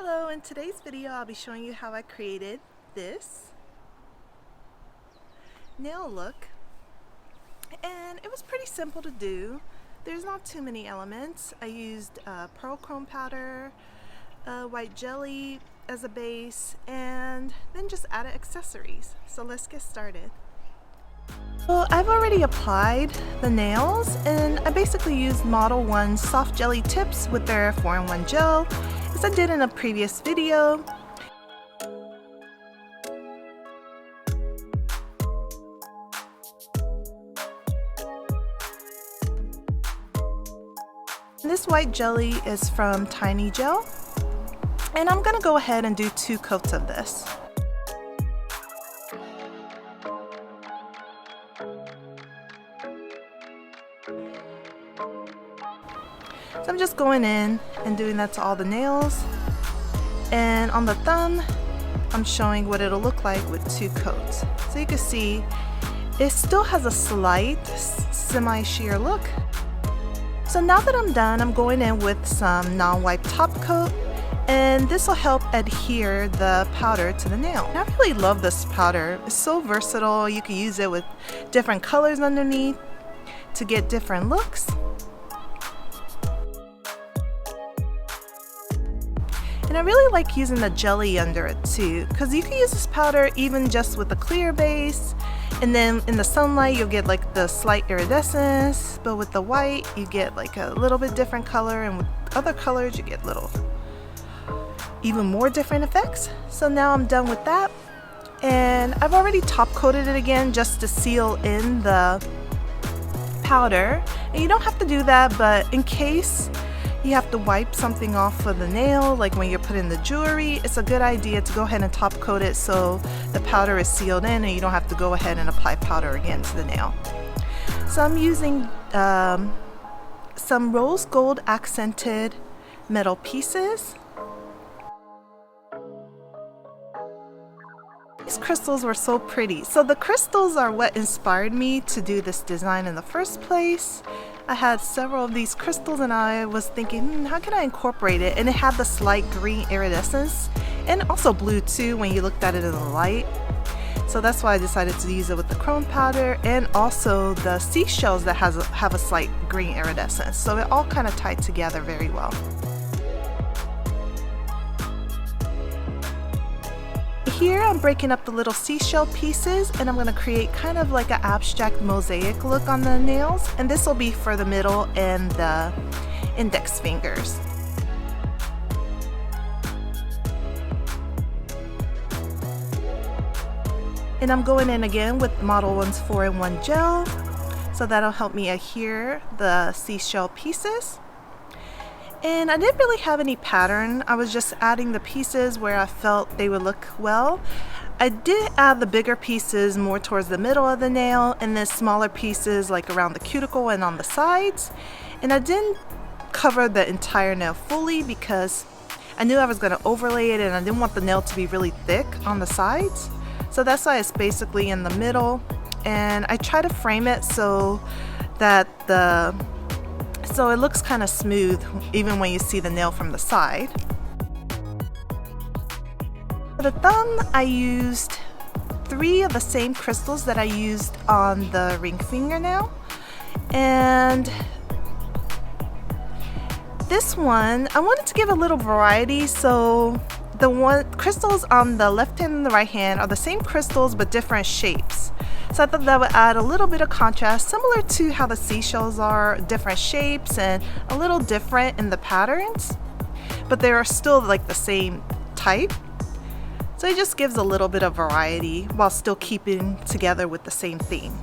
Hello, in today's video I'll be showing you how I created this nail look, and it was pretty simple to do. There's not too many elements. I used pearl chrome powder, white jelly as a base, and then just added accessories. So let's get started. Well, I've already applied the nails, and I basically used Model 1 soft jelly tips with their 4-in-1 gel, as I did in a previous video. This white jelly is from Tiny Gel, and I'm going to go ahead and do 2 coats of this. So I'm just going in and doing that to all the nails, and on the thumb I'm showing what it'll look like with 2 coats. So you can see it still has a slight semi-sheer look. So now that I'm done, I'm going in with some non-wipe top coat, and this will help adhere the powder to the nail. And I really love this powder. It's so versatile. You can use it with different colors underneath to get different looks. And I really like using the jelly under it too, because you can use this powder even just with a clear base, and then in the sunlight you'll get like the slight iridescence, but with the white you get like a little bit different color, and with other colors you get little even more different effects. So now I'm done with that, and I've already top coated it again just to seal in the powder. And you don't have to do that, but in case you have to wipe something off of the nail, like when you're putting the jewelry, it's a good idea to go ahead and top coat it so the powder is sealed in and you don't have to go ahead and apply powder again to the nail. So I'm using some rose gold accented metal pieces. These crystals were so pretty. So the crystals are what inspired me to do this design in the first place. I had several of these crystals, and I was thinking, how can I incorporate it? And it had the slight green iridescence, and also blue too when you looked at it in the light. So that's why I decided to use it with the chrome powder, and also the seashells that have a slight green iridescence. So it all kind of tied together very well. Here I'm breaking up the little seashell pieces, and I'm going to create kind of like an abstract mosaic look on the nails, and this will be for the middle and the index fingers. And I'm going in again with Model 1's 4-in-1 gel, so that'll help me adhere the seashell pieces. And I didn't really have any pattern. I was just adding the pieces where I felt they would look well. I did add the bigger pieces more towards the middle of the nail, and then smaller pieces like around the cuticle and on the sides. And I didn't cover the entire nail fully because I knew I was going to overlay it, and I didn't want the nail to be really thick on the sides. So that's why it's basically in the middle. And I try to frame it so that so it looks kind of smooth even when you see the nail from the side. For the thumb, I used 3 of the same crystals that I used on the ring fingernail. And this one, I wanted to give a little variety, so the crystals on the left hand and the right hand are the same crystals but different shapes. So I thought that would add a little bit of contrast, similar to how the seashells are, different shapes and a little different in the patterns, but they are still like the same type. So it just gives a little bit of variety while still keeping together with the same theme.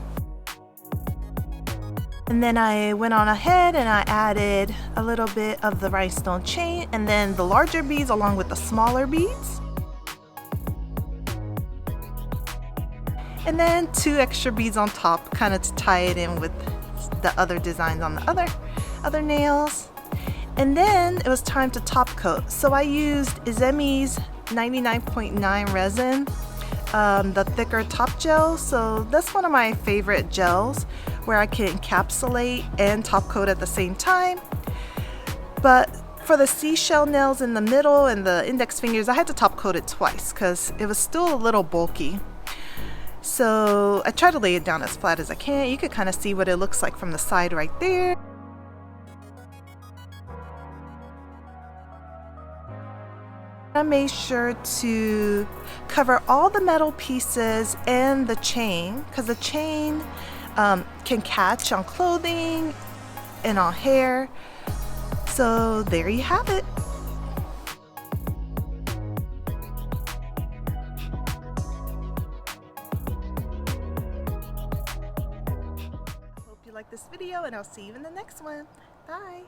And then I went on ahead and I added a little bit of the rhinestone chain, and then the larger beads along with the smaller beads. And then 2 extra beads on top, kind of to tie it in with the other designs on the other nails. And then it was time to top coat. So I used Izemi's 99.9 resin, the thicker top gel. So that's one of my favorite gels, where I can encapsulate and top coat at the same time. But for the seashell nails in the middle and the index fingers, I had to top coat it twice because it was still a little bulky. So I try to lay it down as flat as I can. You could kind of see what it looks like from the side right there. I made sure to cover all the metal pieces and the chain, because the chain can catch on clothing and on hair. So there you have it. I hope you like this video, and I'll see you in the next one. Bye.